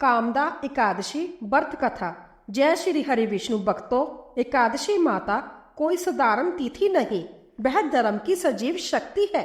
कामदा एकादशी व्रत कथा। जय श्री हरि विष्णु भक्तों, एकादशी माता कोई साधारण तिथि नहीं, वह धर्म की सजीव शक्ति है।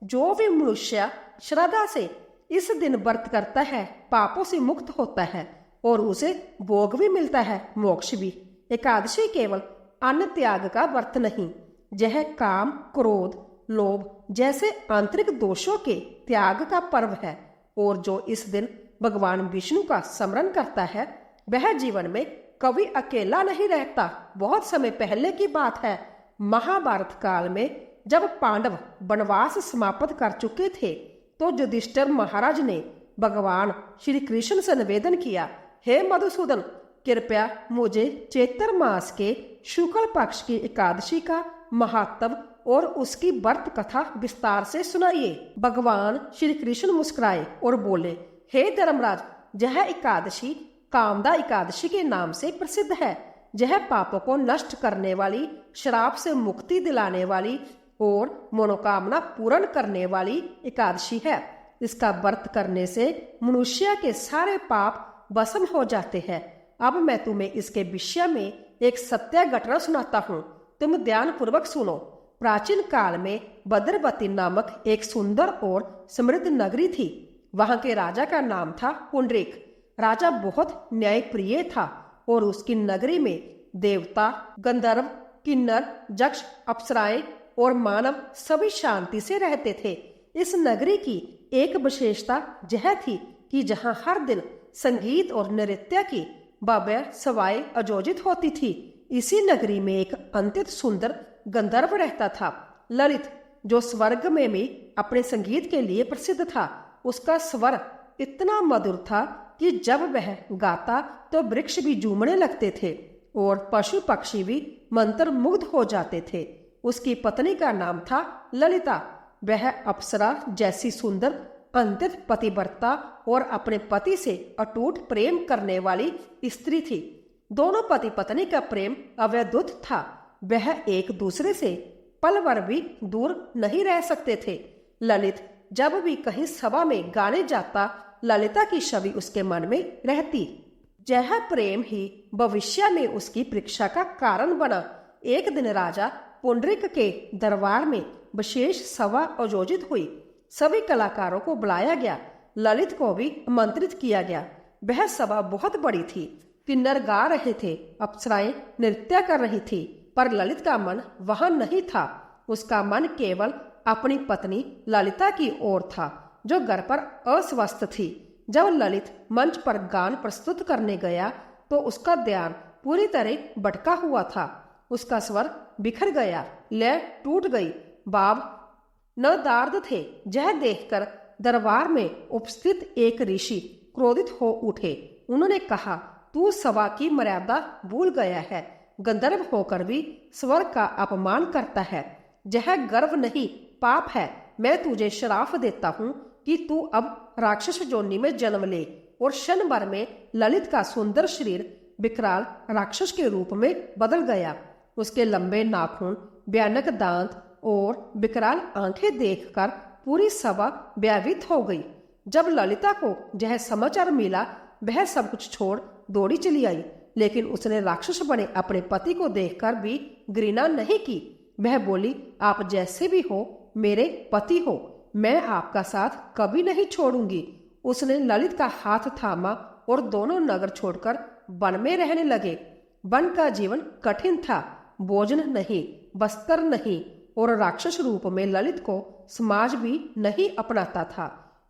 जो भी मनुष्य श्रद्धा से इस दिन व्रत करता है पापों से मुक्त होता है और उसे भोग भी मिलता है, मोक्ष भी। एकादशी केवल अन्न त्याग का व्रत नहीं, यह काम, क्रोध, लोभ जैसे आंतरिक दोषों के त्याग का पर्व है। और जो इस दिन भगवान विष्णु का स्मरण करता है वह जीवन में कभी अकेला नहीं रहता। बहुत समय पहले की बात है, महाभारत काल में जब पांडव वनवास समाप्त कर चुके थे तो युधिष्ठिर महाराज ने भगवान श्री कृष्ण से निवेदन किया, हे मधुसूदन, कृपया मुझे चैत्र मास के शुक्ल पक्ष की एकादशी का महत्व और उसकी व्रत कथा विस्तार से सुनाइए। भगवान श्री कृष्ण मुस्कुराए और बोले, हे धर्मराज, यह एकादशी कामदा एकादशी के नाम से प्रसिद्ध है। यह पापों को नष्ट करने वाली, श्राप से मुक्ति दिलाने वाली और मनोकामना पूर्ण करने वाली एकादशी है। इसका व्रत करने से मनुष्य के सारे पाप भस्म हो जाते हैं। अब मैं तुम्हें इसके विषय में एक सत्य घटना सुनाता हूँ, तुम ध्यान पूर्वक सुनो। प्राचीन काल में भद्रवती नामक एक सुंदर और समृद्ध नगरी थी। वहां के राजा का नाम था पुंडरीक। राजा बहुत न्यायप्रिय था और उसकी नगरी में देवता, गंधर्व, किन्नर, यक्ष, अप्सराएं और मानव सभी शांति से रहते थे। इस नगरी की एक विशेषता यह थी कि जहां हर दिन संगीत और नृत्य की भव्य सभाएं आयोजित होती थी। इसी नगरी में एक अत्यंत सुंदर गंधर्व रहता था, ललित, जो स्वर्ग में भी अपने संगीत के लिए प्रसिद्ध था। उसका स्वर इतना मधुर था कि जब वह गाता तो वृक्ष भी झूमने लगते थे और पशु पक्षी भी मंत्र मुग्ध हो जाते थे। उसकी पत्नी का नाम था ललिता। वह अप्सरा जैसी सुंदर, अत्यंत पतिव्रता और अपने पति से अटूट प्रेम करने वाली स्त्री थी। दोनों पति पत्नी का प्रेम अवैधुत था। वह एक दूसरे से पल भर भी दूर नहीं रह सकते थे। ललित जब भी कहीं सभा में गाने जाता, ललिता की छवि उसके मन में रहती। यह प्रेम ही भविष्य में उसकी परीक्षा का कारण बना। एक दिन राजा पुंडरीक के दरबार में विशेष सभा आयोजित हुई। सभी कलाकारों को बुलाया गया, ललित को भी आमंत्रित किया गया। वह सभा बहुत बड़ी थी। किन्नर गा रहे थे, अप्सराएं नृत्य कर रही थी, पर ललित का मन वहां नहीं था। उसका मन केवल अपनी पत्नी ललिता की ओर था, जो घर पर अस्वस्थ थी। जब ललित मंच पर गान प्रस्तुत करने गया तो उसका ध्यान पूरी तरह भटका हुआ था। उसका स्वर बिखर गया, लय टूट गई, भाव न दार्द थे। यह देखकर दरबार में उपस्थित एक ऋषि क्रोधित हो उठे। उन्होंने कहा, तू सभा की मर्यादा भूल गया है, गंधर्व होकर भी स्वर का अपमान करता है। यह गर्व नहीं, पाप है। मैं तुझे श्राप देता हूँ कि तू अब राक्षस योनि में जन्म ले। और क्षण भर में ललित का सुंदर शरीर विकराल राक्षस के रूप में बदल गया। उसके लंबे नाखून, भयानक दांत और विकराल आंखें देखकर पूरी सभा भयभीत हो गई। जब ललिता को यह समाचार मिला, वह सब कुछ छोड़ दौड़ी चली आई, लेकिन उसने राक्षस बने अपने पति को देखकर भी घृणा नहीं की। वह बोली, आप जैसे भी हो मेरे पति हो, मैं आपका साथ कभी नहीं छोड़ूंगी। उसने ललित का हाथ थामा और दोनों नगर छोड़कर वन में रहने लगे। वन का जीवन कठिन था, भोजन नहीं, वस्त्र नहीं और राक्षस रूप में ललित को समाज भी नहीं अपनाता था।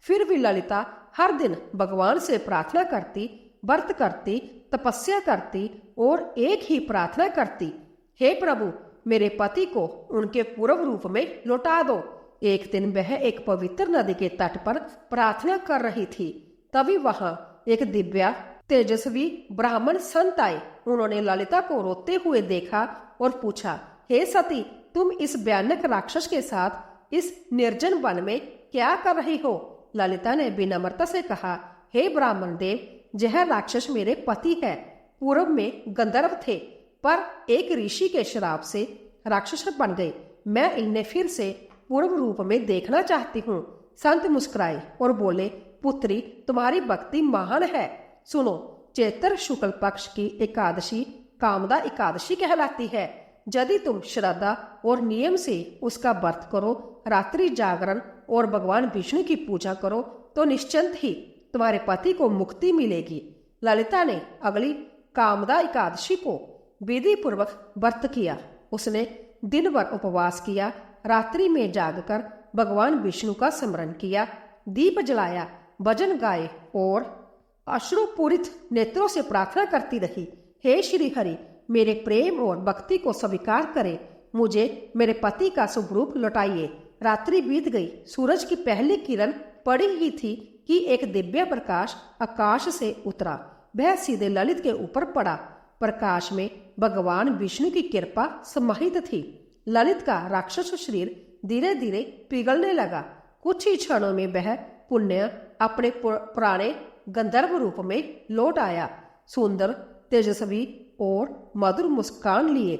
फिर भी ललिता हर दिन भगवान से प्रार्थना करती, व्रत करती, तपस्या करती और एक ही प्रार्थना करती, हे प्रभु, मेरे पति को उनके पूर्व रूप में लौटा दो। एक दिन वह एक पवित्र नदी के तट पर प्रार्थना कर रही थी। तभी वहां एक दिव्या तेजस्वी ब्राह्मण संत आए। उन्होंने ललिता को रोते हुए देखा और पूछा, हे सती, तुम इस भयानक राक्षस के साथ इस निर्जन वन में क्या कर रही हो? ललिता ने विनम्रता से कहा, हे ब्राह्मण देव, यह राक्षस मेरे पति है। पूर्व में गंधर्व थे, पर एक ऋषि के श्राप से राक्षस बन गए। मैं इन्हें फिर से पूर्व रूप में देखना चाहती हूँ। संत मुस्कुराए और बोले, पुत्री, तुम्हारी भक्ति महान है। सुनो, चैत्र शुक्ल पक्ष की एकादशी कामदा एकादशी कहलाती है। यदि तुम श्रद्धा और नियम से उसका व्रत करो, रात्रि जागरण और भगवान विष्णु की पूजा करो, तो निश्चिंत ही तुम्हारे पति को मुक्ति मिलेगी। ललिता ने अगली कामदा एकादशी को विधि पूर्वक व्रत किया। उसने दिन भर उपवास किया, रात्रि में जागकर भगवान विष्णु का स्मरण किया, दीप जलाया, भजन गाए और अश्रुपूरित नेत्रों से प्रार्थना करती रही, हे श्री हरि, मेरे प्रेम और भक्ति को स्वीकार करें, मुझे मेरे पति का शुभ रूप लौटाइए। रात्रि बीत गई, सूरज की पहली किरण पड़ी ही थी कि एक दिव्य प्रकाश आकाश से उतरा। वह सीधे ललित के ऊपर पड़ा। प्रकाश में भगवान विष्णु की कृपा समाहित थी। ललित का राक्षस शरीर धीरे धीरे पिघलने लगा। कुछ ही क्षणों में वह पुण्य अपने पुराने गंधर्व रूप में लौट आया, सुंदर, तेजस्वी और मधुर मुस्कान लिए।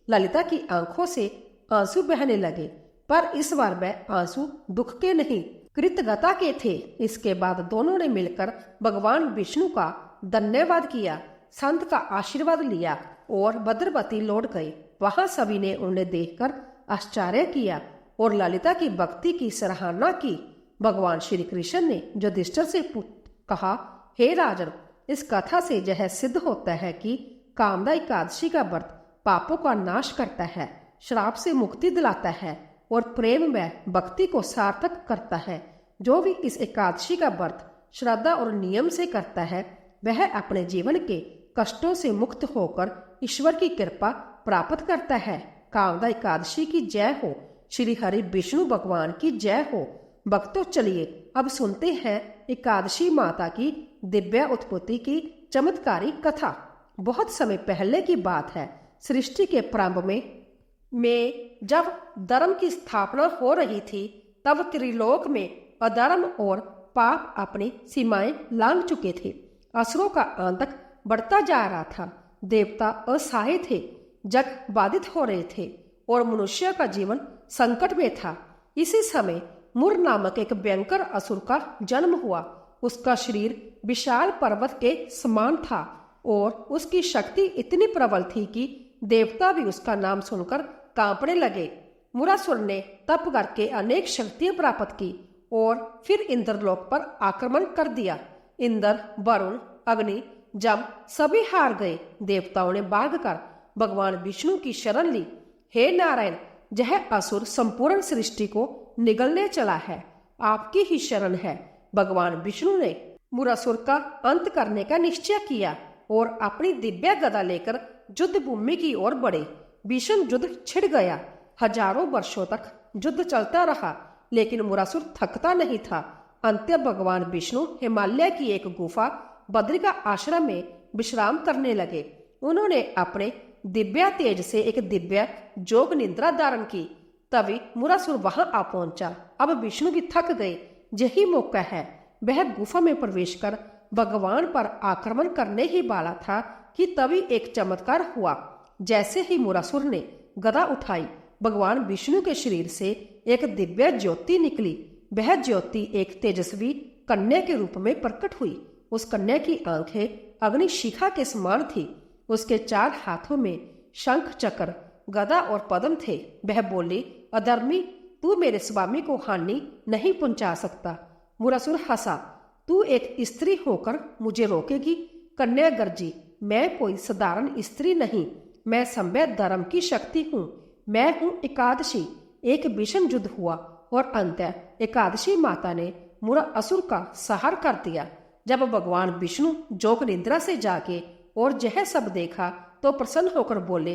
ललिता की आंखों से आंसू बहने लगे, पर इस बार वह आंसू दुख के नहीं, कृतज्ञता के थे। इसके बाद दोनों ने मिलकर भगवान विष्णु का धन्यवाद किया, संत का आशीर्वाद लिया और भद्रवती लौट गए। वहां सभी ने उन्हें देखकर आश्चर्य किया और ललिता की भक्ति की सराहना की। भगवान श्री कृष्ण ने युधिष्ठिर से कहा, हे राजन, इस कथा से यह सिद्ध होता है कि कामदा एकादशी का व्रत पापों का नाश करता है, श्राप से मुक्ति दिलाता है और प्रेम में भक्ति को सार्थक करता है। जो भी इस एकादशी का व्रत श्रद्धा और नियम से करता है, वह अपने जीवन के कष्टों से मुक्त होकर ईश्वर की कृपा प्राप्त करता है। कामदा एकादशी की जय हो, श्री हरि विष्णु भगवान की जय हो। भक्तों, चलिए अब सुनते हैं एकादशी माता की दिव्य उत्पत्ति की चमत्कारी कथा। बहुत समय पहले की बात है। सृष्टि के प्रारंभ में जब धर्म की स्थापना हो रही थी, तब त्रिलोक में अधर्म और पाप अपनी सीमाएं लांघ चुके थे। असुरों का आतंक बढ़ता जा रहा था। देवता असहाय थे, जग बाधित हो रहे थे और मनुष्य का जीवन संकट में था। इसी समय मुर नामक एक भयंकर असुर का जन्म हुआ। उसका शरीर विशाल पर्वत के समान था और उसकी शक्ति इतनी प्रबल थी कि देवता भी उसका नाम सुनकर कांपने लगे। मुरासुर ने तप करके अनेक शक्तियां प्राप्त की और फिर इंद्रलोक पर आक्रमण कर दिया। इंद्र, वरुण, अग्नि, जम सभी हार गए। देवताओं ने भागकर भगवान विष्णु की शरण ली। हे नारायण, यह असुर संपूर्ण सृष्टि को निगलने चला है, आपकी ही शरण है। भगवान विष्णु ने मुरासुर का अंत करने का निश्चय किया और अपनी दिव्य गदा लेकर युद्ध भूमि की ओर बढ़े। भीषण युद्ध छिड़ गया। हजारों वर्षों तक युद्ध चलता रहा, लेकिन मुरासुर थकता नहीं था। अंत भगवान विष्णु हिमालय की एक गुफा बद्रिका आश्रम में विश्राम करने लगे। उन्होंने अपने दिव्य तेज से एक दिव्य जोग निद्रा धारण की। तभी मुरासुर वहां आ पहुंचा। अब विष्णु भी थक गए। यही मौका है। वह गुफा में प्रवेश कर भगवान पर आक्रमण करने ही वाला था कि तभी एक चमत्कार हुआ। जैसे ही मुरासुर ने गदा उठाई, भगवान विष्णु के शरीर से एक दिव्य ज्योति निकली। वह ज्योति एक तेजस्वी कन्या के रूप में प्रकट हुई। उस कन्या की आंखें अग्नि शिखा के समान थी। उसके 4 हाथों में शंख, चक्र, गदा और पद्म थे। वह बोली, अधर्मी, तू मेरे स्वामी को हानि नहीं पहुंचा सकता। मुरासुर हंसा, तू एक स्त्री होकर मुझे रोकेगी? कन्या गर्जी, मैं कोई साधारण स्त्री नहीं, मैं संभ्य धर्म की शक्ति हूँ। मैं हूँ एकादशी। एक भीषण युद्ध हुआ और अंत एकादशी माता ने मुरा असुर का संहार कर दिया। जब भगवान विष्णु जोग निद्रा से जागे और यह सब देखा तो प्रसन्न होकर बोले,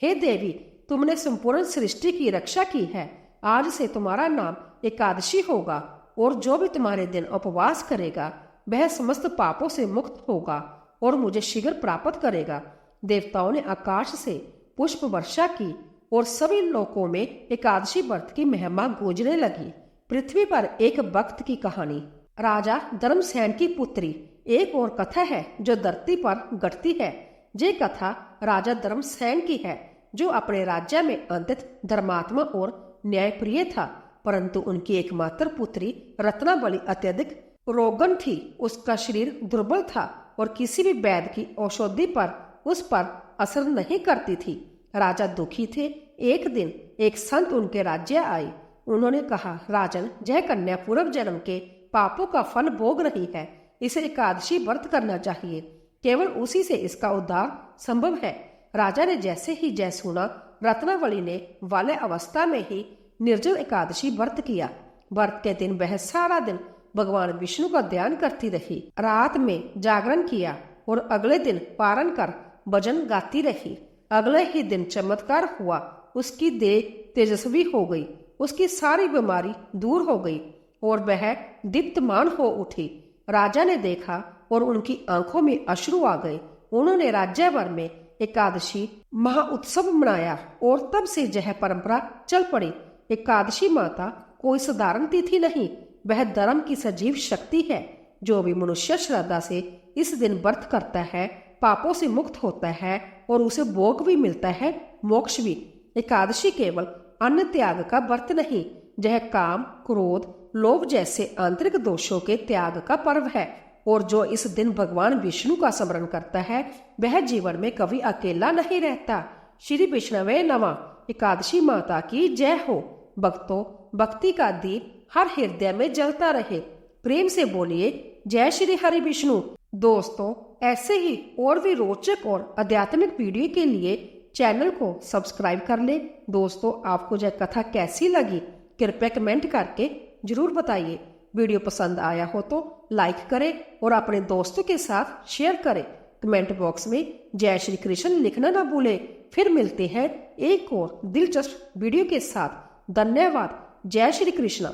हे देवी, तुमने संपूर्ण सृष्टि की रक्षा की है। आज से तुम्हारा नाम एकादशी होगा और जो भी तुम्हारे दिन उपवास करेगा वह समस्त पापों से मुक्त होगा और मुझे शीघ्र प्राप्त करेगा। देवताओं ने आकाश से पुष्प वर्षा की और सभी लोकों में एकादशी व्रत की महिमा गूंजने लगी। पृथ्वी पर एक भक्त की कहानी। राजा धर्मसेन की पुत्री। एक और कथा है जो धरती पर घटती है। ये कथा राजा धर्मसेन की है, जो अपने राज्य में अत्यंत धर्मात्मा और न्यायप्रिय था, परंतु उनकी एकमात्र पुत्री रत्नावली अत्यधिक रोगन थी। उसका शरीर दुर्बल था और किसी भी वैद्य की औषधि पर उस पर असर नहीं करती थी। राजा दुखी थे। एक दिन एक संत उनके राज्य आए। उन्होंने कहा, राजन, यह कन्या पूर्व जन्म के पापों का फल भोग रही है। इसे एकादशी व्रत करना चाहिए। केवल उसी से इसका उद्धार संभव है। राजा ने जैसे ही जय सुना, रत्नावली ने वाले अवस्था में ही निर्जल एकादशी व्रत किया। व्रत के दिन वह सारा दिन भगवान विष्णु का ध्यान करती रही। रात में जागरण किया और अगले दिन पारण कर भजन गाती रही। अगले ही दिन चमत्कार हुआ। उसकी देह तेजस्वी हो गई, उसकी सारी बीमारी दूर हो गई और वह दीप्तमान हो उठी। राजा ने देखा और उनकी आंखों में अश्रु आ गए। उन्होंने राज्य भर में एकादशी महाउत्सव मनाया और तब से यह परंपरा चल पड़ी। एकादशी माता कोई साधारण तिथि नहीं, वह धर्म की सजीव शक्ति है। जो भी मनुष्य श्रद्धा से इस दिन व्रत करता है, पापों से मुक्त होता है और उसे भोग भी मिलता है, मोक्ष भी। एकादशी केवल अन्न त्याग का व्रत नहीं, यह काम, क्रोध, लोभ जैसे आंतरिक दोषों के त्याग का पर्व है। और जो इस दिन भगवान विष्णु का स्मरण करता है, वह जीवन में कभी अकेला नहीं रहता। श्री विष्णवे नमः। एकादशी माता की जय हो। भक्तों, भक्ति का दीप हर हृदय में जलता रहे। प्रेम से बोलिए, जय श्री हरि विष्णु। दोस्तों, ऐसे ही और भी रोचक और आध्यात्मिक वीडियो के लिए चैनल को सब्सक्राइब कर ले। दोस्तों, आपको यह कथा कैसी लगी कृपया कमेंट करके जरूर बताइए। वीडियो पसंद आया हो तो लाइक करें और अपने दोस्तों के साथ शेयर करें। कमेंट बॉक्स में जय श्री कृष्ण लिखना ना भूलें। फिर मिलते हैं एक और दिलचस्प वीडियो के साथ। धन्यवाद। जय श्री कृष्ण।